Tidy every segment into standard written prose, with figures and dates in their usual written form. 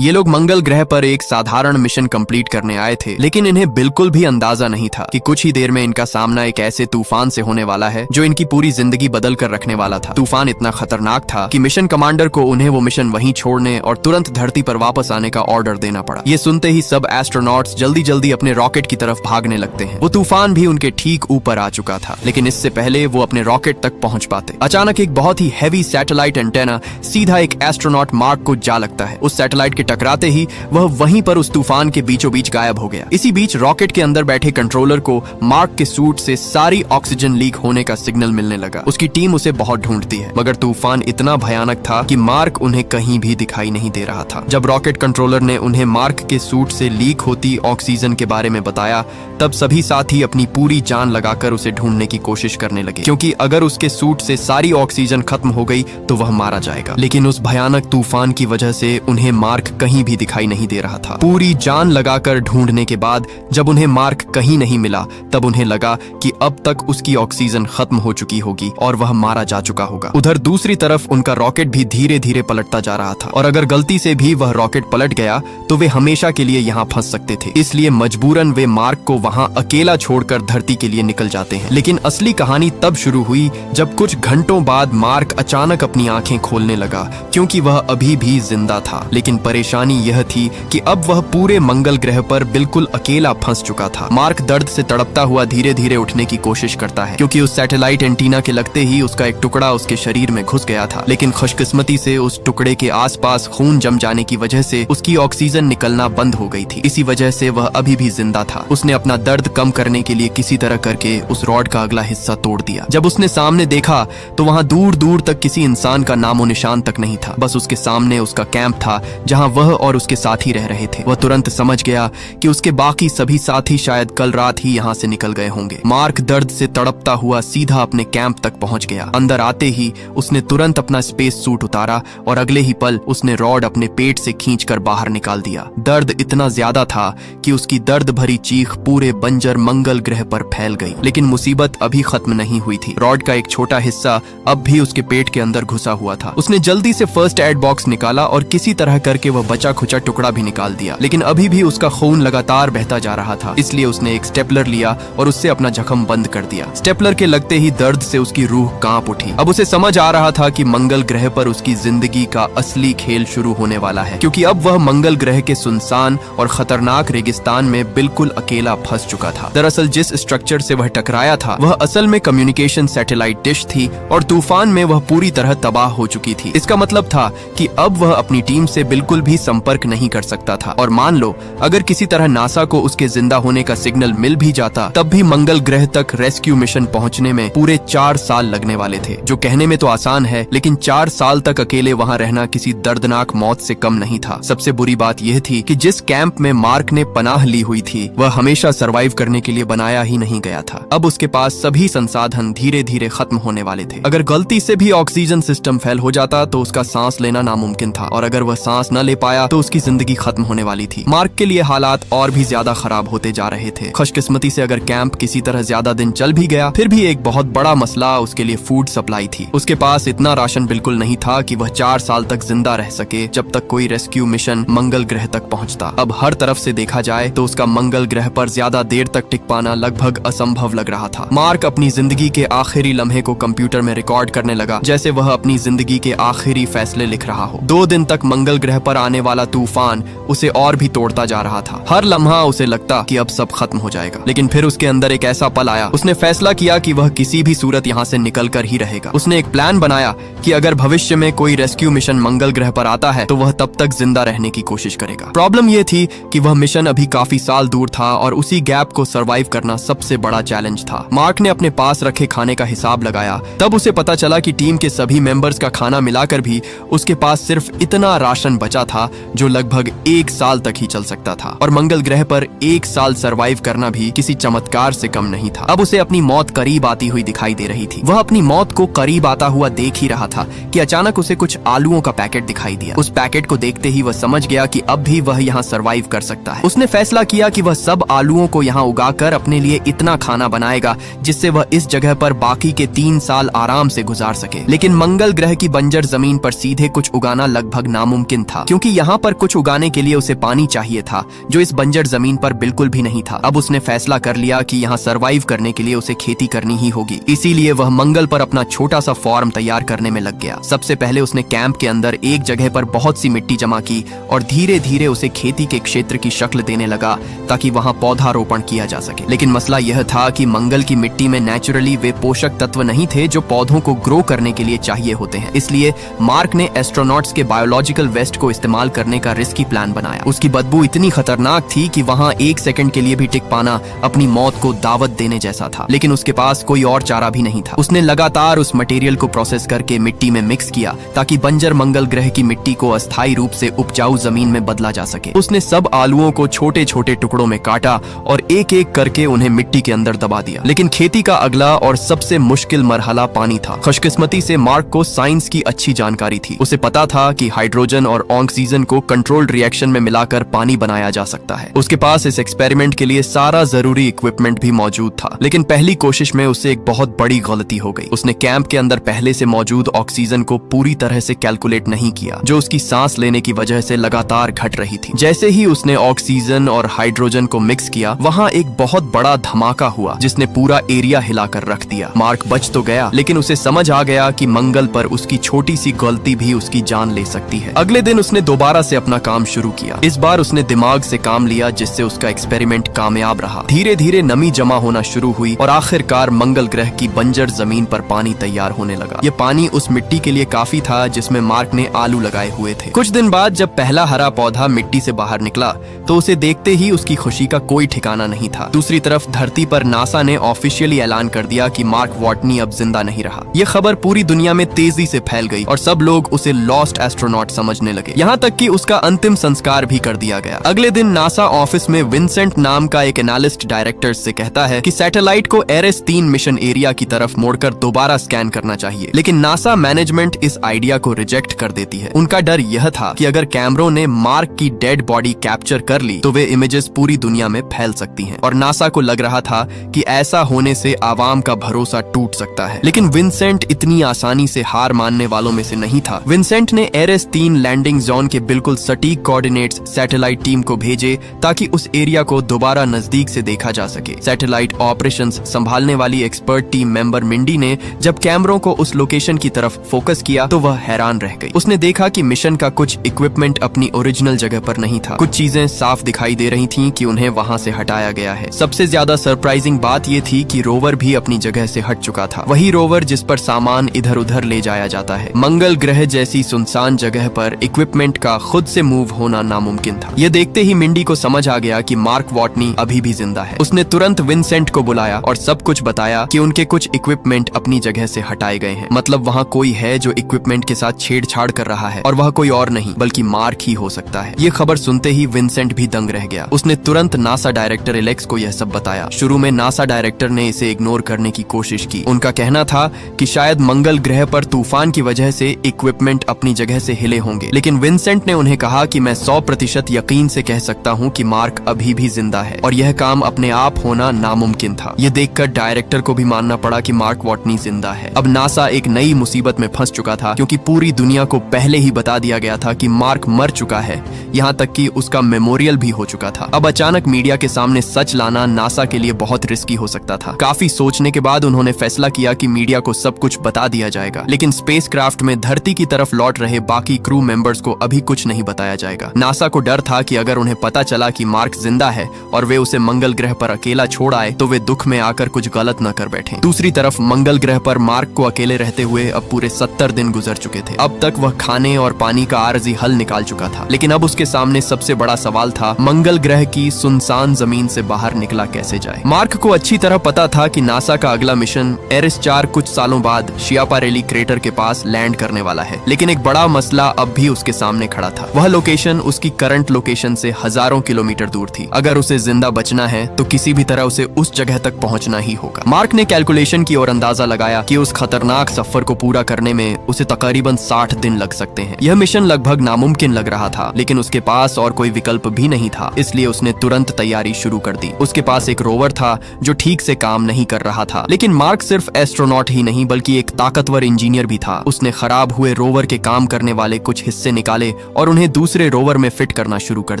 ये लोग मंगल ग्रह पर एक साधारण मिशन कंप्लीट करने आए थे, लेकिन इन्हें बिल्कुल भी अंदाजा नहीं था कि कुछ ही देर में इनका सामना एक ऐसे तूफान से होने वाला है जो इनकी पूरी जिंदगी बदल कर रखने वाला था। तूफान इतना खतरनाक था कि मिशन कमांडर को उन्हें वो मिशन वहीं छोड़ने और तुरंत धरती पर वापस आने का ऑर्डर देना पड़ा। ये सुनते ही सब एस्ट्रोनॉट्स जल्दी जल्दी अपने रॉकेट की तरफ भागने लगते हैं। वो तूफान भी उनके ठीक ऊपर आ चुका था, लेकिन इससे पहले वो अपने रॉकेट तक पहुंच पाते, अचानक एक बहुत ही हैवी सैटेलाइट एंटेना सीधा एक एस्ट्रोनॉट मार्क को जा लगता है। उस सैटेलाइट के टकराते ही वह वहीं पर उस तूफान के बीचों बीच गायब हो गया। इसी बीच रॉकेट के अंदर बैठे कंट्रोलर को मार्क के सूट से सारी ऑक्सीजन लीक होने का सिग्नल मिलने लगा। उसकी टीम उसे बहुत ढूंढती है, मगर तूफान इतना भयानक था कि मार्क उन्हें कहीं भी दिखाई नहीं दे रहा था। जब रॉकेट कंट्रोलर ने उन्हें मार्क के सूट से लीक होती ऑक्सीजन के बारे में बताया, तब सभी साथी अपनी पूरी जान लगाकर उसे ढूंढने की कोशिश करने लगे, क्योंकि अगर उसके सूट से सारी ऑक्सीजन खत्म हो गई तो वह मारा जाएगा। लेकिन उस भयानक तूफान की वजह से उन्हें मार्क कहीं भी दिखाई नहीं दे रहा था। पूरी जान लगाकर ढूंढने के बाद जब उन्हें मार्क कहीं नहीं मिला, तब उन्हें लगा कि अब तक उसकी ऑक्सीजन खत्म हो चुकी होगी और वह मारा जा चुका होगा। उधर दूसरी तरफ उनका रॉकेट भी धीरे धीरे पलटता जा रहा था, और अगर गलती से भी वह रॉकेट पलट गया तो वे हमेशा के लिए यहाँ फंस सकते थे। इसलिए मजबूरन वे मार्क को वहाँ अकेला छोड़कर धरती के लिए निकल जाते हैं। लेकिन असली कहानी तब शुरू हुई जब कुछ घंटों बाद मार्क अचानक अपनी आंखें खोलने लगा, क्योंकि वह अभी भी जिंदा था। लेकिन परेशानी यह थी कि अब वह पूरे मंगल ग्रह पर बिल्कुल अकेला फंस चुका था। मार्क दर्द से तड़पता हुआ धीरे धीरे उठने की कोशिश करता है, क्योंकि उस सैटेलाइट एंटीना के लगते ही उसका एक टुकड़ा उसके शरीर में घुस गया था। लेकिन खुशकिस्मती से उस टुकड़े के आसपास खून जम जाने की वजह से उसकी ऑक्सीजन निकलना बंद हो गई थी। इसी वजह से वह अभी भी जिंदा था। उसने अपना दर्द कम करने के लिए किसी तरह करके उस रॉड का अगला हिस्सा तोड़ दिया। जब उसने सामने देखा तो वहाँ दूर दूर तक किसी इंसान का नामो निशान तक नहीं था। बस उसके सामने उसका कैंप था, जहाँ वह और उसके साथी रह रहे थे। वह तुरंत समझ गया कि उसके बाकी सभी साथी शायद कल रात ही यहाँ से निकल गए होंगे। मार्क दर्द से तड़पता हुआ सीधा अपने कैंप तक पहुंच गया। अंदर आते ही उसने तुरंत अपना स्पेस सूट उतारा और अगले ही पल उसने रॉड अपने पेट से खींचकर बाहर निकाल दिया। दर्द इतना ज्यादा था कि उसकी दर्द भरी चीख पूरे बंजर मंगल ग्रह पर फैल गई। लेकिन मुसीबत अभी खत्म नहीं हुई थी। रॉड का एक छोटा हिस्सा अब भी उसके पेट के अंदर घुसा हुआ था। उसने जल्दी से फर्स्ट एड बॉक्स निकाला और किसी तरह करके वह बचा खुचा टुकड़ा भी निकाल दिया। लेकिन अभी भी उसका खून लगातार बहता जा रहा था, इसलिए उसने एक स्टेपलर लिया और उससे अपना जख्म बंद कर दिया। स्टेपलर के लगते ही दर्द से उसकी रूह कांप उठी। अब उसे समझ आ रहा था कि मंगल ग्रह पर उसकी जिंदगी का असली खेल शुरू होने वाला है, क्योंकि अब वह मंगल ग्रह के सुनसान और खतरनाक रेगिस्तान में बिल्कुल अकेला फंस चुका था। दरअसल जिस स्ट्रक्चर से वह टकराया था वह असल में कम्युनिकेशन सैटेलाइट डिश थी, और तूफान में वह पूरी तरह तबाह हो चुकी थी। इसका मतलब था कि अब वह अपनी टीम से बिल्कुल भी संपर्क नहीं कर सकता था। और मान लो अगर किसी तरह नासा को उसके जिंदा होने का सिग्नल मिल भी जाता, तब भी मंगल ग्रह तक रेस्क्यू मिशन पहुंचने में पूरे 4 साल लगने वाले थे। जो कहने में तो आसान है, लेकिन 4 साल तक अकेले वहां रहना किसी दर्दनाक मौत से कम नहीं था। सबसे बुरी बात यह थी कि जिस कैंप में मार्क ने पनाह ली हुई थी वह हमेशा सरवाइव करने के लिए बनाया ही नहीं गया था। अब उसके पास सभी संसाधन धीरे धीरे खत्म होने वाले थे। अगर गलती से भी ऑक्सीजन सिस्टम फेल हो जाता तो उसका सांस लेना नामुमकिन था, और अगर वह सांस न ले पाया तो उसकी जिंदगी खत्म होने वाली थी। मार्क के लिए हालात और भी ज्यादा खराब होते जा रहे थे। खुशकिस्मती से अगर कैंप किसी तरह ज्यादा दिन चल भी गया, फिर भी एक बहुत बड़ा मसला उसके लिए फूड सप्लाई थी। उसके पास इतना राशन बिल्कुल नहीं था कि वह 4 साल तक जिंदा रह सके, जब तक कोई रेस्क्यू मिशन मंगल ग्रह तक पहुंचता। अब हर तरफ से देखा जाए तो उसका मंगल ग्रह पर ज्यादा देर तक टिक पाना लगभग असंभव लग रहा था। मार्क अपनी जिंदगी के आखिरी लम्हे को कंप्यूटर में रिकॉर्ड करने लगा, जैसे वह अपनी जिंदगी के आखिरी फैसले लिख रहा हो। 2 दिन तक मंगल ग्रह पर आने वाला तूफान उसे और भी तोड़ता जा रहा था। हर लम्हा उसे लगता कि अब सब खत्म हो जाएगा। लेकिन फिर उसके अंदर एक ऐसा पल आया। उसने फैसला किया कि वह किसी भी सूरत यहाँ से निकल कर ही रहेगा। उसने एक प्लान बनाया कि अगर भविष्य में कोई रेस्क्यू मिशन मंगल ग्रह पर आता है तो वह तब तक जिंदा रहने की कोशिश करेगा। प्रॉब्लम यह थी कि वह मिशन अभी काफी साल दूर था, और उसी गैप को सरवाइव करना सबसे बड़ा चैलेंज था। मार्क ने अपने पास रखे खाने का हिसाब लगाया। तब उसे पता चला कि टीम के सभी मेंबर्स का खाना मिलाकर भी उसके पास सिर्फ इतना राशन बचा था जो लगभग 1 साल तक ही चल सकता था। और मंगल ग्रह पर 1 साल सरवाइव करना भी किसी चमत्कार से कम नहीं था। अब उसे अपनी मौत करीब आती हुई दिखाई दे रही थी। वह अपनी मौत को करीब आता हुआ देख ही रहा था कि अचानक उसे कुछ आलूओं का पैकेट दिखाई दिया। उस पैकेट को देखते ही वह समझ गया कि अब भी वह यहाँ सरवाइव कर सकता है। उसने फैसला किया कि वह सब आलूओं को यहाँ उगाकर अपने लिए इतना खाना बनाएगा जिससे वह इस जगह पर बाकी के 3 साल आराम से गुजार सके। लेकिन मंगल ग्रह की बंजर जमीन पर सीधे कुछ उगाना लगभग नामुमकिन था, क्योंकि क्योंकि यहाँ पर कुछ उगाने के लिए उसे पानी चाहिए था, जो इस बंजर जमीन पर बिल्कुल भी नहीं था। अब उसने फैसला कर लिया कि यहाँ सरवाइव करने के लिए उसे खेती करनी ही होगी। इसीलिए वह मंगल पर अपना छोटा सा फार्म तैयार करने में लग गया। सबसे पहले उसने कैंप के अंदर एक जगह पर बहुत सी मिट्टी जमा की और धीरे धीरे उसे खेती के क्षेत्र की शक्ल देने लगा ताकि वहाँ पौधारोपण किया जा सके। लेकिन मसला यह था कि मंगल की मिट्टी में नेचुरली वे पोषक तत्व नहीं थे जो पौधों को ग्रो करने के लिए चाहिए होते हैं। इसलिए मार्क ने एस्ट्रोनॉट्स के बायोलॉजिकल वेस्ट को इस्तेमाल करने का रिस्की प्लान बनाया। उसकी बदबू इतनी खतरनाक थी कि वहाँ एक सेकंड के लिए भी टिक पाना अपनी मौत को दावत देने जैसा था। लेकिन उसके पास कोई और चारा भी नहीं था। उसने लगातार उस मटेरियल को प्रोसेस करके मिट्टी में मिक्स किया ताकि बंजर मंगल ग्रह की मिट्टी को अस्थायी रूप से उपजाऊ जमीन में बदला जा सके। उसने सब आलुओं को छोटे छोटे टुकड़ों में काटा और एक एक करके उन्हें मिट्टी के अंदर दबा दिया। लेकिन खेती का अगला और सबसे मुश्किल मरहला पानी था। खुशकिस्मती से मार्क को साइंस की अच्छी जानकारी थी। उसे पता था कि हाइड्रोजन और ऑक्सीजन को कंट्रोल्ड रिएक्शन में मिलाकर पानी बनाया जा सकता है। उसके पास इस एक्सपेरिमेंट के लिए सारा जरूरी इक्विपमेंट भी मौजूद था। लेकिन पहली कोशिश में उससे एक बहुत बड़ी गलती हो गई। उसने कैंप के अंदर पहले से मौजूद ऑक्सीजन को पूरी तरह से कैलकुलेट नहीं किया, जो उसकी सांस लेने की वजह से लगातार घट रही थी। जैसे ही उसने ऑक्सीजन और हाइड्रोजन को मिक्स किया, वहाँ एक बहुत बड़ा धमाका हुआ जिसने पूरा एरिया हिलाकर रख दिया। मार्क बच तो गया, लेकिन उसे समझ आ गया कि मंगल पर उसकी छोटी सी गलती भी उसकी जान ले सकती है। अगले दिन उसने दोबारा से अपना काम शुरू किया। इस बार उसने दिमाग से काम लिया, जिससे उसका एक्सपेरिमेंट कामयाब रहा। धीरे धीरे नमी जमा होना शुरू हुई और आखिरकार मंगल ग्रह की बंजर जमीन पर पानी तैयार होने लगा। ये पानी उस मिट्टी के लिए काफी था जिसमें मार्क ने आलू लगाए हुए थे। कुछ दिन बाद जब पहला हरा पौधा मिट्टी से बाहर निकला, तो उसे देखते ही उसकी खुशी का कोई ठिकाना नहीं था। दूसरी तरफ धरती पर नासा ने ऑफिशियली ऐलान कर दिया कि मार्क वॉटनी अब जिंदा नहीं रहा। यह खबर पूरी दुनिया में तेजी से फैल गई और सब लोग उसे लॉस्ट एस्ट्रोनॉट समझने लगे। यहाँ तक कि उसका अंतिम संस्कार भी कर दिया गया। अगले दिन नासा ऑफिस में विंसेंट नाम का एक एनालिस्ट डायरेक्टर से कहता है कि सैटेलाइट को एरेस 3 मिशन एरिया की तरफ मोड़कर दोबारा स्कैन करना चाहिए। लेकिन नासा मैनेजमेंट इस आइडिया को रिजेक्ट कर देती है। उनका डर यह था कि अगर कैमरों ने मार्क की डेड बॉडी कैप्चर कर ली तो वे इमेजेस पूरी दुनिया में फैल सकती हैं। और नासा को लग रहा था कि ऐसा होने से आवाम का भरोसा टूट सकता है। लेकिन विंसेंट इतनी आसानी से हार मानने वालों में से नहीं था। विंसेंट ने एरेस 3 लैंडिंग जोन के बिल्कुल सटीक कोऑर्डिनेट्स सैटेलाइट टीम को भेजे ताकि उस एरिया को दोबारा नजदीक से देखा जा सके। सैटेलाइट ऑपरेशंस संभालने वाली एक्सपर्ट टीम मेंबर मिंडी ने जब कैमरों को उस लोकेशन की तरफ फोकस किया तो वह हैरान रह गई। उसने देखा कि मिशन का कुछ इक्विपमेंट अपनी ओरिजिनल जगह पर नहीं था। कुछ चीजें साफ दिखाई दे रही थीं कि उन्हें वहां से हटाया गया है। सबसे ज्यादा सरप्राइजिंग बात यह थी कि रोवर भी अपनी जगह से हट चुका था। वही रोवर जिस पर सामान इधर उधर ले जाया जाता है। मंगल ग्रह जैसी सुनसान जगह पर इक्विपमेंट का खुद से मूव होना नामुमकिन था। यह देखते ही मिंडी को समझ आ गया कि मार्क वॉटनी अभी भी जिंदा है। उसने तुरंत विंसेंट को बुलाया और सब कुछ बताया कि उनके कुछ इक्विपमेंट अपनी जगह से हटाए गए हैं। मतलब वहाँ कोई है जो इक्विपमेंट के साथ छेड़छाड़ कर रहा है और वह कोई और नहीं बल्कि मार्क ही हो सकता है। ये खबर सुनते ही विंसेंट भी दंग रह गया। उसने तुरंत नासा डायरेक्टर एलेक्स को यह सब बताया। शुरू में नासा डायरेक्टर ने इसे इग्नोर करने की कोशिश की। उनका कहना था कि शायद मंगल ग्रह पर तूफान की वजह से इक्विपमेंट अपनी जगह से हिले होंगे। लेकिन विंसेंट ने उन्हें कहा कि मैं 100% यकीन से कह सकता हूँ कि मार्क अभी भी जिंदा है और यह काम अपने आप होना नामुमकिन था। यह देखकर डायरेक्टर को भी मानना पड़ा कि मार्क वॉटनी जिंदा है। अब नासा एक नई मुसीबत में फंस चुका था, क्योंकि पूरी दुनिया को पहले ही बता दिया गया था कि मार्क मर चुका है, यहाँ तक कि उसका मेमोरियल भी हो चुका था। अब अचानक मीडिया के सामने सच लाना नासा के लिए बहुत रिस्की हो सकता था। काफी सोचने के बाद उन्होंने फैसला किया कि मीडिया को सब कुछ बता दिया जाएगा, लेकिन स्पेसक्राफ्ट में धरती की तरफ लौट रहे बाकी क्रू मेंबर्स को अभी कुछ नहीं बताया जाएगा। नासा को डर था कि अगर उन्हें पता चला कि मार्क जिंदा है और वे उसे मंगल ग्रह पर अकेला छोड़ आए तो वे दुख में आकर कुछ गलत न कर बैठे। दूसरी तरफ मंगल ग्रह पर मार्क को अकेले रहते हुए अब पूरे 70 दिन गुजर चुके थे। अब तक वह खाने और पानी का आरजी हल निकाल चुका था, लेकिन अब उसके सामने सबसे बड़ा सवाल था मंगल ग्रह की सुनसान जमीन से बाहर निकला कैसे जाए। मार्क को अच्छी तरह पता था कि नासा का अगला मिशन एरिस 4 कुछ सालों बाद शियापारेली क्रेटर के पास लैंड करने वाला है। लेकिन एक बड़ा मसला अब भी उसके सामने खड़ा था। वह लोकेशन उसकी करंट लोकेशन से हजारों किलोमीटर दूर थी। अगर उसे जिंदा बचना है तो किसी भी तरह उसे उस जगह तक पहुंचना ही होगा। मार्क ने कैलकुलेशन की और अंदाजा लगाया कि उस खतरनाक सफर को पूरा करने में उसे तकरीबन 60 दिन लग सकते हैं। यह मिशन लगभग नामुमकिन लग रहा था, लेकिन उसके पास और कोई विकल्प भी नहीं था, इसलिए उसने तुरंत तैयारी शुरू कर दी। उसके पास एक रोवर था जो ठीक से काम नहीं कर रहा था, लेकिन मार्क सिर्फ एस्ट्रोनॉट ही नहीं बल्कि एक ताकतवर इंजीनियर भी था। उसने खराब हुए रोवर के काम करने वाले कुछ हिस्से निकाले और उन्हें दूसरे रोवर में फिट करना शुरू कर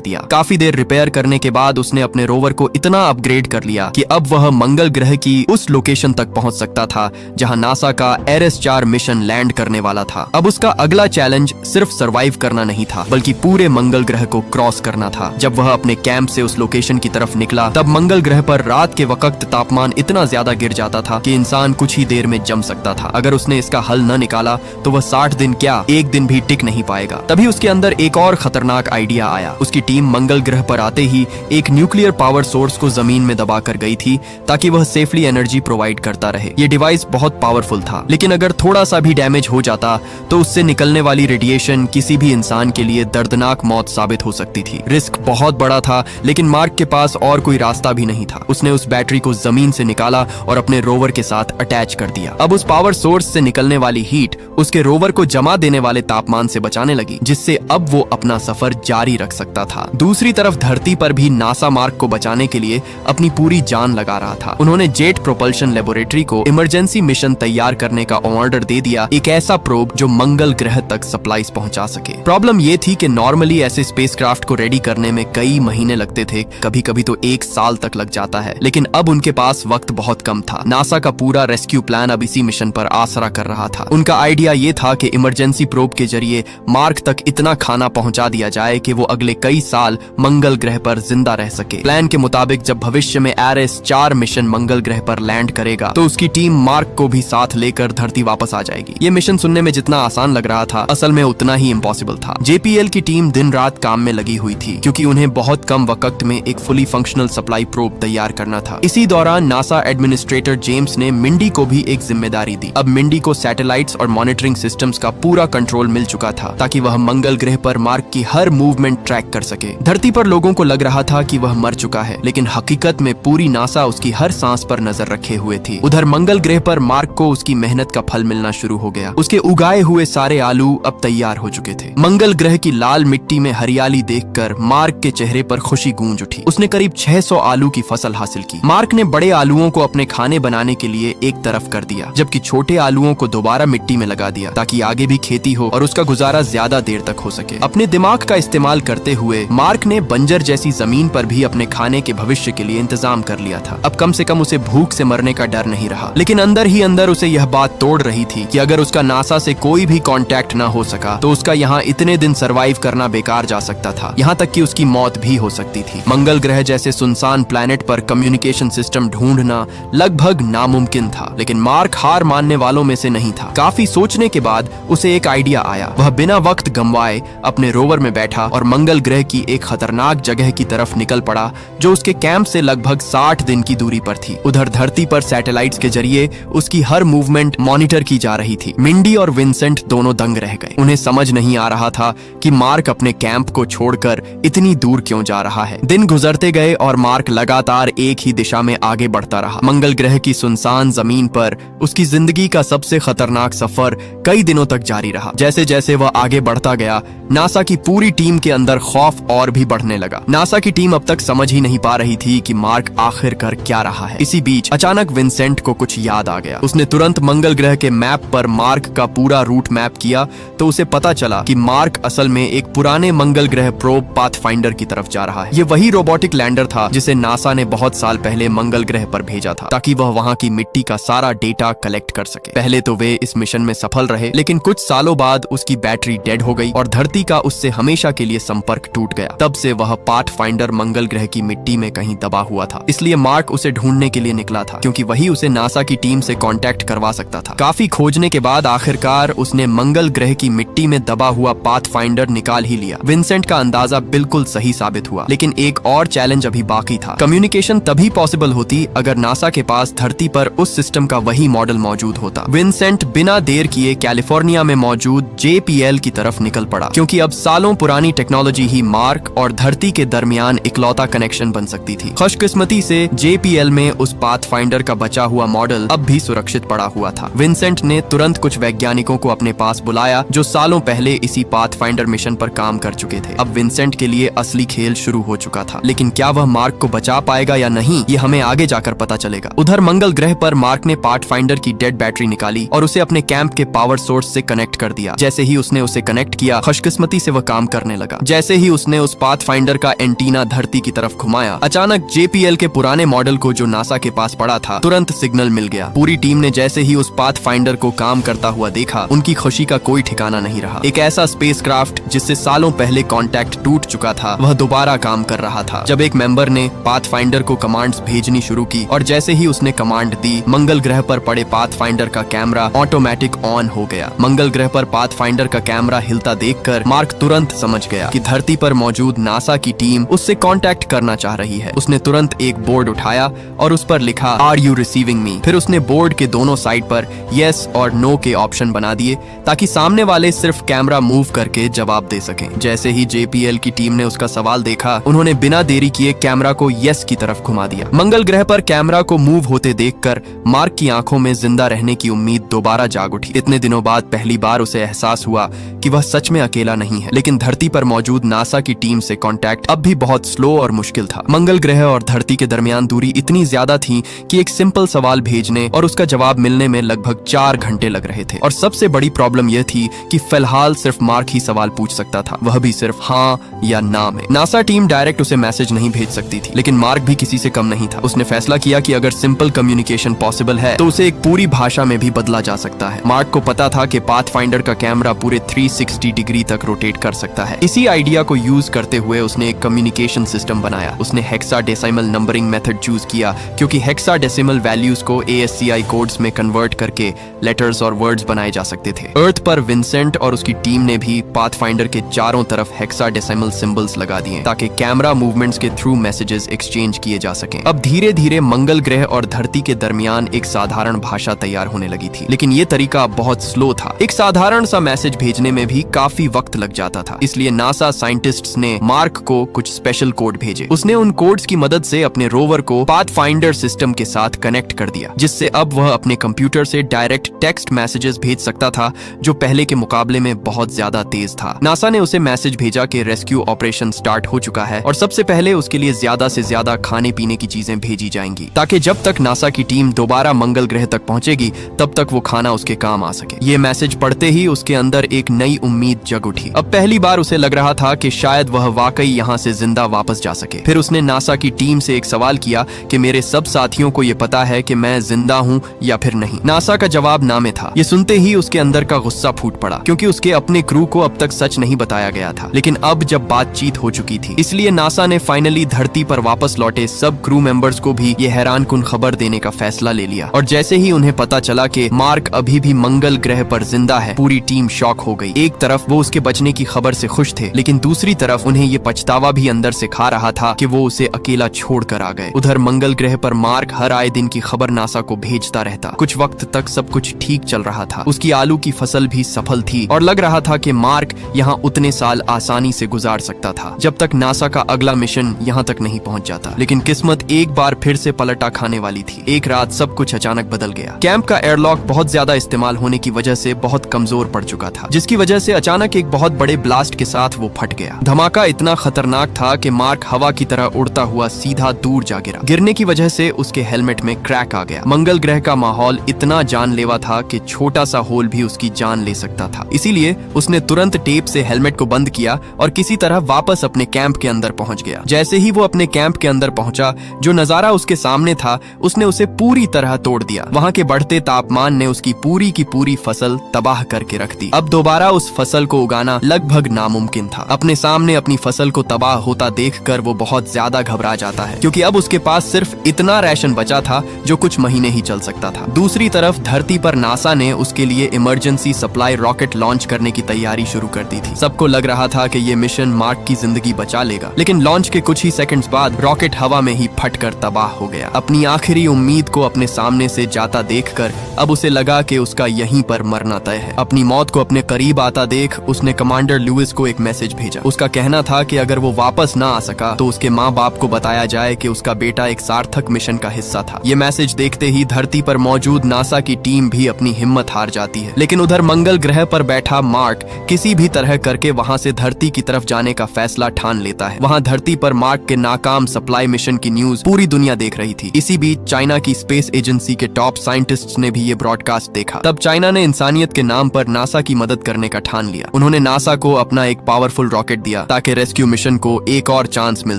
दिया। काफी देर रिपेयर करने के बाद उसने अपने रोवर को इतना अपग्रेड कर लिया कि अब वह मंगल ग्रह की उस लोकेशन तक पहुंच सकता था जहां नासा का एरेस-4 मिशन लैंड करने वाला था। अब उसका अगला चैलेंज सिर्फ सरवाइव करना नहीं था, बल्कि पूरे मंगल ग्रह को क्रॉस करना था। जब वह अपने कैंप से उस लोकेशन की तरफ निकला, तब मंगल ग्रह पर रात के वक्त तापमान इतना ज्यादा गिर जाता था कि इंसान कुछ ही देर में जम सकता था। अगर उसने इसका हल न निकाला तो वह 60 दिन क्या, एक दिन भी टिक नहीं पाएगा। तभी उसके अंदर एक और खतरनाक आइडिया आया। उसकी टीम मंगल ग्रह पर आते ही एक न्यूक्लियर पावर सोर्स को जमीन में दबा कर गई थी ताकि वह सेफली एनर्जी प्रोवाइड करता रहे। ये डिवाइस बहुत पावरफुल था, लेकिन अगर थोड़ा सा भी डैमेज हो जाता तो उससे निकलने वाली रेडिएशन किसी भी इंसान के लिए दर्दनाक मौत साबित हो सकती थी। रिस्क बहुत बड़ा था, लेकिन मार्क के पास और कोई रास्ता भी नहीं था। उसने उस बैटरी को जमीन से निकाला और अपने रोवर के साथ अटैच कर दिया। अब उस पावर सोर्स से निकलने वाली हीट उसके रोवर को जमा देने वाले तापमान से बचाने लगी, जिससे अब वो अपना सफर जारी रख सकता था। दूसरी तरफ धरती पर भी नासा मार्क को बचाने के लिए अपनी पूरी जान लगा रहा था। उन्होंने जेट प्रोपल्शन लेबोरेटरी को इमरजेंसी मिशन तैयार करने का ऑर्डर दे दिया, एक ऐसा प्रोब जो मंगल ग्रह तक सप्लाईज पहुंचा सके। प्रॉब्लम ये थी कि नॉर्मली ऐसे स्पेसक्राफ्ट को रेडी करने में कई महीने लगते थे, कभी कभी तो 1 साल तक लग जाता है, लेकिन अब उनके पास वक्त बहुत कम था। नासा का पूरा रेस्क्यू प्लान अब इसी मिशन पर आसरा कर रहा था। उनका आइडिया ये था कि इमरजेंसी प्रोब के जरिए मार्क तक इतना खाना पहुंचा दिया जाए कि वो अगले कई साल मंगल ग्रह पर जिंदा रह सके। प्लान के मुताबिक जब भविष्य में एरेस-4 मिशन मंगल ग्रह पर लैंड करेगा तो उसकी टीम मार्क को भी साथ लेकर धरती वापस आ जाएगी। ये मिशन सुनने में जितना आसान लग रहा था, असल में उतना ही इम्पॉसिबल था। जेपीएल की टीम दिन रात काम में लगी हुई थी, क्योंकि उन्हें बहुत कम वक्त में एक फुली फंक्शनल सप्लाई प्रोब तैयार करना था। इसी दौरान नासा एडमिनिस्ट्रेटर जेम्स ने मिंडी को भी एक जिम्मेदारी दी। अब मिंडी को सैटेलाइट्स और मॉनिटरिंग सिस्टम्स का पूरा कंट्रोल मिल चुका था, ताकि वह मंगल ग्रह पर मार्क की हर मूवमेंट ट्रैक कर सके। धरती पर लोगों को लग रहा था कि वह मर चुका है, लेकिन हकीकत में पूरी नासा उसकी हर सांस पर नजर रखे हुए थी। उधर मंगल ग्रह पर मार्क को उसकी मेहनत का फल मिलना शुरू हो गया। उसके उगाए हुए सारे आलू अब तैयार हो चुके थे। मंगल ग्रह की लाल मिट्टी में हरियाली देखकर मार्क के चेहरे पर खुशी गूंज उठी। उसने करीब 600 आलू की फसल हासिल की। मार्क ने बड़े आलूओं को अपने खाने बनाने के लिए एक तरफ कर दिया, जबकि छोटे आलूओं को दोबारा मिट्टी में लगा दिया, ताकि आगे भी खेती हो और उसका गुजारा ज्यादा देर तक हो सके। अपने दिमाग का इस्तेमाल करते हुए मार्क ने बंजर जैसी जमीन पर भी अपने खाने के भविष्य के लिए इंतजाम कर लिया था। अब कम से कम उसे भूख से मरने का डर नहीं रहा। लेकिन अंदर ही अंदर उसे यह बात तोड़ रही थी कि अगर उसका नासा से कोई भी कांटेक्ट ना हो सका तो उसका यहाँ इतने दिन सरवाइव करना बेकार जा सकता था, यहाँ तक कि उसकी मौत भी हो सकती थी। मंगल ग्रह जैसे सुनसान प्लैनेट पर कम्युनिकेशन सिस्टम ढूंढना लगभग नामुमकिन था, लेकिन मार्क हार मानने वालों में से नहीं था। काफी सोचने के बाद उसे एक आइडिया आया। वह बिना वक्त गंवाए अपने रोवर में बैठा और मंगल ग्रह की एक खतरनाक जगह की तरफ निकल पड़ा, जो उसके कैंप से लगभग 60 दिन की दूरी पर थी। उधर धरती पर सैटेलाइट्स के जरिए उसकी हर मूवमेंट मॉनिटर की जा रही थी। मिंडी और विंसेंट दोनों दंग रह गए। उन्हें समझ नहीं आ रहा था कि मार्क अपने कैंप को छोड़कर इतनी दूर क्यों जा रहा है। दिन गुजरते गए और मार्क लगातार एक ही दिशा में आगे बढ़ता रहा। मंगल ग्रह की सुनसान जमीन पर उसकी जिंदगी का सबसे खतरनाक सफर कई दिनों तक जारी रहा। जैसे जैसे वह आगे बढ़ता गया, नासा की पूरी टीम के अंदर खौफ और भी बढ़ने लगा। नासा की टीम अब तक समझ ही नहीं पा रही थी कि मार्क आखिर कर क्या रहा है। इसी बीच अचानक विंसेंट को कुछ याद आ गया। उसने तुरंत मंगल ग्रह के मैप पर मार्क का पूरा रूट मैप किया, तो उसे पता चला कि मार्क असल में एक पुराने मंगल ग्रह प्रोब पाथफाइंडर की तरफ जा रहा है। ये वही रोबोटिक लैंडर था जिसे नासा ने बहुत साल पहले मंगल ग्रह पर भेजा था, ताकि वह वहां की मिट्टी का सारा डेटा कलेक्ट कर सके। पहले तो वे इस मिशन में सफल रहे, लेकिन कुछ सालों बाद उसकी बैटरी डेड हो गई और धरती का उससे हमेशा के लिए संपर्क टूट गया। तब से वह पाथफाइंडर मंगल ग्रह की मिट्टी में कहीं दबा हुआ था। इसलिए मार्क उसे ढूंढने के लिए निकला था, क्योंकि वही उसे नासा की टीम से कांटेक्ट करवा सकता था। काफी खोजने के बाद आखिरकार उसने मंगल ग्रह की मिट्टी में दबा हुआ पाथफाइंडर निकाल ही लिया। विंसेंट का अंदाजा बिल्कुल सही साबित हुआ, लेकिन एक और चैलेंज अभी बाकी था। कम्युनिकेशन तभी पॉसिबल होती अगर नासा के पास धरती पर उस सिस्टम का वही मॉडल मौजूद होता। विंसेंट बिना देर किए कैलिफोर्निया में मौजूद जेपीएल की तरफ निकल पड़ा, क्योंकि अब सालों पुरानी टेक्नोलॉजी ही मार्क और धरती के दरमियान इकलौता कनेक्शन बन सकती थी। खुशकिस्मती से जेपीएल में उस पाथफाइंडर का बचा हुआ मॉडल अब भी सुरक्षित पड़ा हुआ था। विंसेंट ने तुरंत कुछ वैज्ञानिकों को अपने पास बुलाया जो सालों पहले इसी पाथफाइंडर मिशन पर काम कर चुके थे। अब विंसेंट के लिए असली खेल शुरू हो चुका था, लेकिन क्या वह मार्क को बचा पाएगा या नहीं, ये हमें आगे जाकर पता चलेगा। उधर मंगल ग्रह पर मार्क ने पाथफाइंडर की डेड बैटरी निकाली और उसे अपने कैंप के पावर सोर्स से कनेक्ट कर दिया। जैसे ही उसने उसे कनेक्ट किया, खुशकिस्मती से वह काम करने लगा। जैसे ही उसने उस पाथफाइंडर का एंटीना धरती की तरफ घुमाया, अचानक JPL के पुराने मॉडल को जो नासा के पास पड़ा था तुरंत सिग्नल मिल गया। पूरी टीम ने जैसे ही उस पाथफाइंडर को काम करता हुआ देखा, उनकी खुशी का कोई ठिकाना नहीं रहा। एक ऐसा स्पेसक्राफ्ट जिससे सालों पहले कांटेक्ट टूट चुका था, वह दोबारा काम कर रहा था। जब एक मेंबर ने पाथफाइंडर को कमांड्स भेजनी शुरू की और जैसे ही उसने कमांड दी, मंगल ग्रह पर पड़े पाथफाइंडर का कैमरा ऑटोमेटिक ऑन हो गया। मंगल ग्रह पर पाथफाइंडर का कैमरा हिलता देखकर मार्क तुरंत समझ गया कि धरती पर मौजूद नासा की टीम उससे कांटेक्ट करना चाह रही है। उसने तुरंत एक बोर्ड उठाया और उस पर लिखा आर यू रिसीविंग मी। फिर उसने बोर्ड के दोनों साइड पर यस और नो के ऑप्शन बना दिए ताकि सामने वाले सिर्फ कैमरा मूव करके जवाब दे सकें। जैसे ही JPL की टीम ने उसका सवाल देखा, उन्होंने बिना देरी किए कैमरा को यस की तरफ घुमा दिया। मंगल ग्रह पर कैमरा को मूव होते देखकर मार्क की आंखों में जिंदा रहने की उम्मीद दोबारा जाग उठी। इतने दिनों बाद पहली बार उसे एहसास हुआ कि वह सच में अकेला नहीं है, लेकिन धरती पर मौजूद नासा की टीम से कांटेक्ट अब भी बहुत स्लो और मुश्किल था। मंगल ग्रह और धरती के दरमियान दूरी इतनी ज्यादा थी कि एक सिंपल सवाल भेजने और उसका जवाब मिलने में लगभग 4 घंटे लग रहे थे। और सबसे बड़ी प्रॉब्लम यह थी कि फिलहाल सिर्फ मार्क ही सवाल पूछ सकता था, वह भी सिर्फ हाँ या ना में। नासा टीम डायरेक्ट उसे मैसेज नहीं भेज सकती थी, लेकिन मार्क भी किसी से कम नहीं था। उसने फैसला किया कि अगर सिंपल कम्युनिकेशन पॉसिबल है तो उसे एक पूरी भाषा में भी बदला जा सकता है। मार्क को पता था कि पाथफाइंडर का कैमरा पूरे 360 डिग्री तक रोटेट कर सकता है। इसी आइडिया को यूज करते हुए उसने एक कम्युनिकेशन सिस्टम बनाया। उसने हेक्साडेसिमल नंबरिंग मेथड चूज किया क्योंकि हेक्साडेसिमल वैल्यूज को ASCII कोड्स में कन्वर्ट करके लेटर्स और वर्ड्स बनाए जा सकते थे। अर्थ पर विंसेंट और उसकी टीम ने भी पाथफाइंडर के चारों तरफ हेक्साडेसिमल सिंबल्स लगा दिए ताकि कैमरा मूवमेंट्स के थ्रू मैसेजेस एक्सचेंज किए जा सकें। अब धीरे धीरे मंगल ग्रह और धरती के दरमियान एक साधारण भाषा तैयार होने लगी थी, लेकिन ये तरीका बहुत स्लो था। एक साधारण सा मैसेज भेजने में भी काफी वक्त लग जाता था। इसलिए नासा साइंटिस्ट्स ने मार्क को कुछ स्पेशल कोड भेजे। उसने उन कोड्स की मदद से अपने रोवर को पाथफाइंडर सिस्टम के साथ कनेक्ट कर दिया, जिससे अब वह अपने कंप्यूटर से डायरेक्ट टेक्स्ट मैसेजेस भेज सकता था, जो पहले के मुकाबले में बहुत ज्यादा तेज था। नासा ने उसे मैसेज भेजा कि रेस्क्यू ऑपरेशन स्टार्ट हो चुका है और सबसे पहले उसके लिए ज्यादा से ज्यादा खाने पीने की चीजें भेजी जाएंगी, ताकि जब तक नासा की टीम दोबारा मंगल ग्रह तक पहुंचेगी तब तक वो खाना उसके काम आ सके। ये मैसेज पढ़ते ही उसके अंदर एक नई उम्मीद जग उठी। अब पहली बार उसे लग रहा था कि शायद वह वाकई यहाँ से जिंदा वापस जा सके। फिर उसने नासा की टीम से एक सवाल किया कि मेरे सब साथियों को ये पता है कि मैं जिंदा हूँ या फिर नहीं। नासा का जवाब ना में था। ये सुनते ही उसके अंदर का गुस्सा फूट पड़ा, क्योंकि उसके अपने क्रू को अब तक सच नहीं बताया गया था। लेकिन अब जब बातचीत हो चुकी थी, इसलिए नासा ने फाइनली धरती पर वापस लौटे सब क्रू मेंबर्स को भी ये हैरानकुन खबर देने का फैसला ले लिया। और जैसे ही उन्हें पता चला कि मार्क अभी भी मंगल ग्रह पर जिंदा है, पूरी टीम शॉक हो गई। एक तरफ वो उसके बचने की खबर से खुश थे, लेकिन दूसरी तरफ उन्हें ये पछतावा भी अंदर से खा रहा था कि वो उसे अकेला छोड़कर आ गए। उधर मंगल ग्रह पर मार्क हर आए दिन की खबर नासा को भेजता रहता। कुछ वक्त तक सब कुछ ठीक चल रहा था। उसकी आलू की फसल भी सफल थी और लग रहा था कि मार्क यहाँ उतने साल आसानी से गुजार सकता था, जब तक नासा का अगला मिशन यहाँ तक नहीं पहुँच जाता। लेकिन किस्मत एक बार फिर से पलटा खाने वाली थी। एक रात सब कुछ अचानक बदल गया। कैंप का एयरलॉक बहुत ज्यादा इस्तेमाल होने की वजह से बहुत कमजोर पड़ चुका था, जिसकी वजह से अचानक एक बहुत बड़े ब्लास्ट के साथ वो फट गया। धमाका इतना खतरनाक था कि मार्क हवा की तरह उड़ता हुआ सीधा दूर जा गिरा। गिरने की वजह से उसके हेलमेट में क्रैक आ गया। मंगल ग्रह का माहौल इतना जानलेवा था कि छोटा सा होल भी उसकी जान ले सकता था। इसीलिए उसने तुरंत टेप से हेलमेट को बंद किया और किसी तरह वापस अपने कैंप के अंदर पहुंच गया। जैसे ही वो अपने कैंप के अंदर पहुंचा, जो नजारा उसके सामने था उसने उसे पूरी तरह तोड़ दिया। वहां के बढ़ते तापमान ने उसकी पूरी की पूरी फसल तबाह करके रख दी। अब दोबारा उस फसल को उगाना लगभग नामुमकिन था। अपने सामने अपनी फसल को तबाह होता देखकर वो बहुत ज्यादा घबरा जाता है, क्योंकि अब उसके पास सिर्फ इतना राशन बचा था जो कुछ महीने ही चल सकता था। दूसरी तरफ धरती पर नासा ने उसके लिए इमरजेंसी सप्लाई रॉकेट लॉन्च करने की तैयारी शुरू कर दी थी। सबको लग रहा था कि ये मिशन मार्क की जिंदगी बचा लेगा, लेकिन लॉन्च के कुछ ही सेकंड्स बाद रॉकेट हवा में ही फटकर तबाह हो गया। अपनी आखिरी उम्मीद को अपने सामने से जाता देखकर अब उसे लगा कि उसका यहीं पर मरना तय है। अपनी मौत को अपने करीब आता देख उसने कमांडर लुइस को एक मैसेज भेजा। उसका कहना था कि अगर वो वापस ना आ सका तो उसके माँ बाप को बताया जाए कि उसका बेटा एक सार्थक मिशन का हिस्सा था। ये मैसेज देखते ही धरती पर मौजूद नासा की टीम भी अपनी हिम्मत हार जाती है। लेकिन उधर मंगल ग्रह पर बैठा मार्क किसी भी तरह करके वहां से धरती की तरफ जाने का फैसला ठान लेता है। वहां धरती पर मार्क के नाकाम सप्लाई मिशन की न्यूज पूरी दुनिया देख रही थी। इसी बीच चाइना की स्पेस एजेंसी के टॉप साइंटिस्ट्स ने भी ये ब्रॉडकास्ट देखा। तब चाइना ने इंसानियत के नाम पर नासा की मदद करने का ठान लिया। उन्होंने नासा को अपना एक पावरफुल रॉकेट दिया ताकि रेस्क्यू मिशन को एक और चांस मिल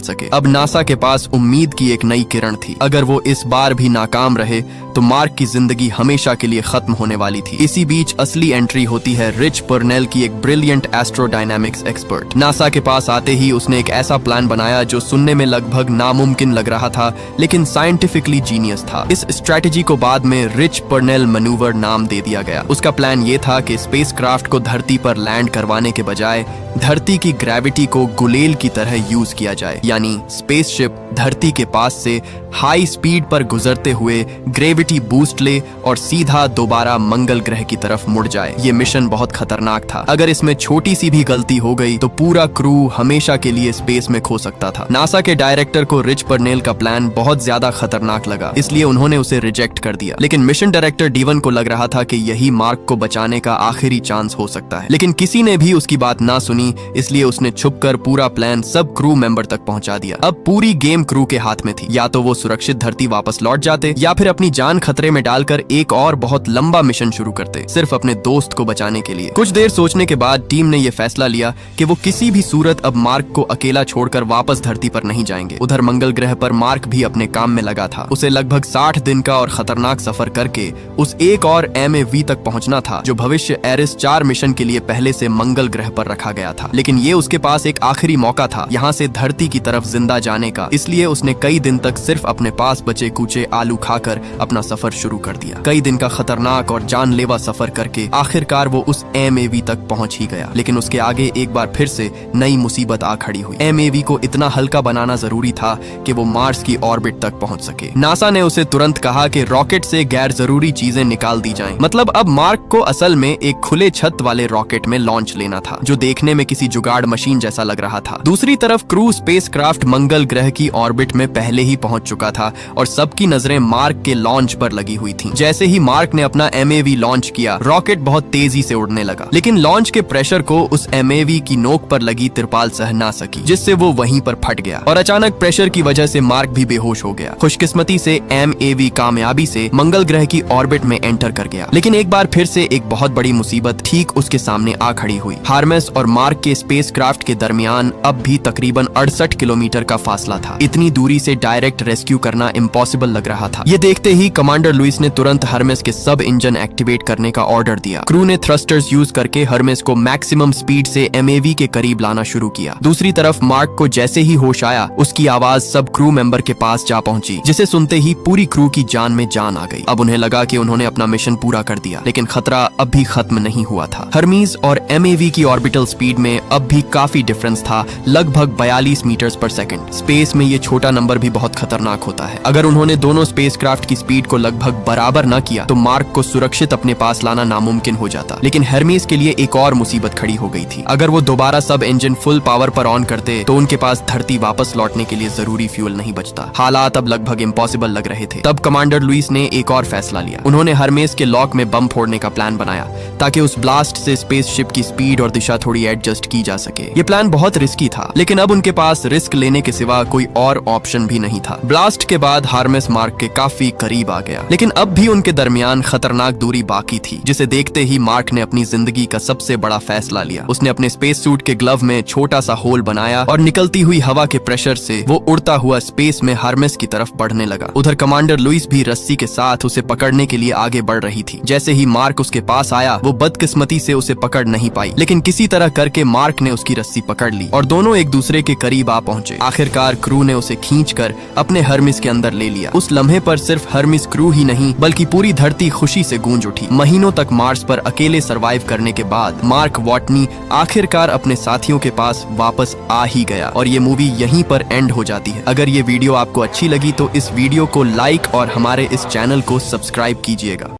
सके। अब नासा के पास उम्मीद की एक नई किरण थी। अगर वो इस बार भी नाकाम रहे तो मार्क की जिंदगी हमेशा के लिए खत्म होने वाली थी। इसी बीच असली एंट्री होती है रिच पर्नेल की, एक ब्रिलियंट एस्ट्रोडायनामिक्स एक्सपर्ट। नासा के पास आते ही उसने एक ऐसा प्लान बनाया जो सुनने में लगभग नामुमकिन लग रहा था, लेकिन साइंटिफिकली जीनियस था। इस स्ट्रेटेजी को बाद में रिच पर्नेल मैन्यूवर नाम दे दिया गया। उसका प्लान ये था कि स्पेसक्राफ्ट को धरती पर लैंड करवाने के बजाय धरती की ग्रेविटी को गुलेल की तरह यूज किया जाए, यानी स्पेसशिप धरती के पास से हाई स्पीड पर गुजरते हुए ग्रेविटी बूस्ट ले और सीधा दोबारा मंगल ग्रह की तरफ मुड़ जाए। ये मिशन बहुत खतरनाक था। अगर इसमें छोटी सी भी गलती हो गई तो पूरा क्रू हमेशा के लिए स्पेस में खो सकता था। नासा के डायरेक्टर को रिच पर्नेल का प्लान बहुत ज्यादा खतरनाक लगा, इसलिए उन्होंने उसे रिजेक्ट कर दिया। लेकिन मिशन डायरेक्टर डीवन को लग रहा था कि यही मार्क को बचाने का आखिरी चांस हो सकता है। लेकिन किसी ने भी उसकी बात ना सुनी, इसलिए उसने छुपकर पूरा प्लान सब क्रू मेंबर तक पहुंचा दिया। अब पूरी गेम क्रू के हाथ में थी। या तो वो सुरक्षित धरती वापस लौट जाते या फिर अपनी जान खतरे में डालकर एक और बहुत लंबा मिशन शुरू करते, सिर्फ अपने दोस्त को बचाने के लिए। कुछ देर सोचने के बाद टीम ने यह फैसला लिया कि वो किसी भी सूरत अब मार्क को अकेला छोड़कर वापस धरती पर नहीं जाएंगे। उधर मंगल ग्रह पर मार्क भी अपने काम में लगा था। उसे लगभग 60 दिन का और खतरनाक सफर करके उस एक और MAV तक पहुंचना था जो भविष्य एरिस 4 मिशन के लिए पहले से मंगल ग्रह पर रखा गया था। लेकिन ये उसके पास एक आखिरी मौका था यहाँ से धरती की तरफ जिंदा जाने का, इसलिए उसने कई दिन तक सिर्फ अपने पास बचे कुचे आलू खाकर अपना सफर शुरू कर दिया। कई दिन का खतरनाक और जानलेवा सफर करके आखिरकार वो उस MAV तक पहुंच ही गया। लेकिन उसके आगे एक बार फिर से नई मुसीबत आ खड़ी हुई। MAV को इतना हल्का बनाना जरूरी था कि वो मार्स की ऑर्बिट तक पहुंच सके। नासा ने उसे तुरंत कहा कि रॉकेट से गैर जरूरी चीजें निकाल दी जाएं। मतलब अब मार्क को असल में एक खुले छत वाले रॉकेट में लॉन्च लेना था, जो देखने में किसी जुगाड़ मशीन जैसा लग रहा था। दूसरी तरफ क्रू स्पेसक्राफ्ट मंगल ग्रह की ऑर्बिट में पहले ही पहुंच चुका था और सबकी नजरें मार्क के लॉन्च पर लगी हुई थीं। जैसे ही मार्क ने अपना MAV लॉन्च किया, रॉकेट बहुत तेजी से उड़ने लगा। लेकिन लॉन्च के प्रेशर को उस MAV की नोक पर लगी तिरपाल सह ना सकी, जिससे वो वहीं पर फट गया और अचानक प्रेशर की वजह से मार्क भी बेहोश हो गया। खुशकिस्मती से MAV कामयाबी से मंगल ग्रह की ऑर्बिट में एंटर कर गया। लेकिन एक बार फिर से एक बहुत बड़ी मुसीबत ठीक उसके सामने आ खड़ी हुई। हार्मेस और मार्क के स्पेसक्राफ्ट के दरमियान अब भी तकरीबन 68 किलोमीटर का फासला था। इतनी दूरी से डायरेक्ट रेस्क्यू करना इम्पॉसिबल लग रहा था। ये देखते ही कमांडर लुइस ने तुरंत हर्मेस के सब इंजन एक्टिवेट करने का ऑर्डर दिया। क्रू ने थ्रस्टर्स यूज करके हर्मेस को मैक्सिमम स्पीड से MAV के करीब लाना शुरू किया। दूसरी तरफ मार्क को जैसे ही होश आया, उसकी आवाज सब क्रू मेंबर के पास जा पहुंची, जिसे सुनते ही पूरी क्रू की जान में जान आ गई। अब उन्हें लगा कि उन्होंने अपना मिशन पूरा कर दिया, लेकिन खतरा अब भी खत्म नहीं हुआ था। हर्मीज और MAV की ऑर्बिटल स्पीड में अब भी काफी डिफरेंस था, लगभग 42 मीटर्स पर सेकंड। स्पेस में ये छोटा नंबर भी बहुत खतरनाक होता है। अगर उन्होंने दोनों स्पेसक्राफ्ट की स्पीड को लगभग बराबर न किया तो मार्क को सुरक्षित अपने पास लाना नामुमकिन हो जाता। लेकिन हर्मीज के लिए एक और मुसीबत खड़ी हो गई थी। अगर वो दोबारा सब इंजन फुल पावर पर ऑन करते तो उनके पास धरती वापस लौटने के लिए जरूरी फ्यूल नहीं बचता। हालात अब लगभग इम्पॉसिबल लग रहे थे। तब कमांडर लुइस ने एक और फैसला लिया। उन्होंने हर्मेस के लॉक में बम फोड़ने का प्लान बनाया ताकि उस ब्लास्ट से स्पेसशिप की स्पीड और दिशा थोड़ी एडजस्ट की जा सके। ये प्लान बहुत रिस्की था, लेकिन अब उनके पास रिस्क लेने के सिवा कोई और ऑप्शन भी नहीं था। ब्लास्ट के बाद हार्मेस मार्क के काफी करीब आ गया, लेकिन अब भी उनके दरमियान खतरनाक दूरी बाकी थी, जिसे देखते ही मार्क ने अपनी जिंदगी का सबसे बड़ा फैसला लिया। उसने अपने स्पेस सूट के ग्लव में छोटा सा होल बनाया और निकलती हुई हवा के प्रेशर से वो उड़ता हुआ स्पेस में हार्मेस की तरफ बढ़ने लगा। उधर कमांडर लुइस भी रस्सी के साथ उसे पकड़ने के लिए आगे बढ़ रही थी। जैसे ही मार्क उसके पास आया, वो बदकिस्मती से उसे पकड़ नहीं पाई, लेकिन किसी तरह करके मार्क ने उसकी रस्सी पकड़ ली और दोनों एक दूसरे के करीब आ पहुंचे। आखिरकार क्रू ने उसे खींचकर अपने हर्मिस के अंदर ले लिया। उस लम्हे पर सिर्फ हर्मिस क्रू ही नहीं बल्कि पूरी धरती खुशी से गूंज उठी। महीनों तक मार्स पर अकेले सरवाइव करने के बाद मार्क वॉटनी आखिरकार अपने साथियों के पास वापस आ ही गया और ये मूवी यहीं पर एंड हो जाती है। अगर ये वीडियो आपको अच्छी लगी तो इस वीडियो को लाइक और हमारे इस चैनल को सब्सक्राइब कीजिएगा।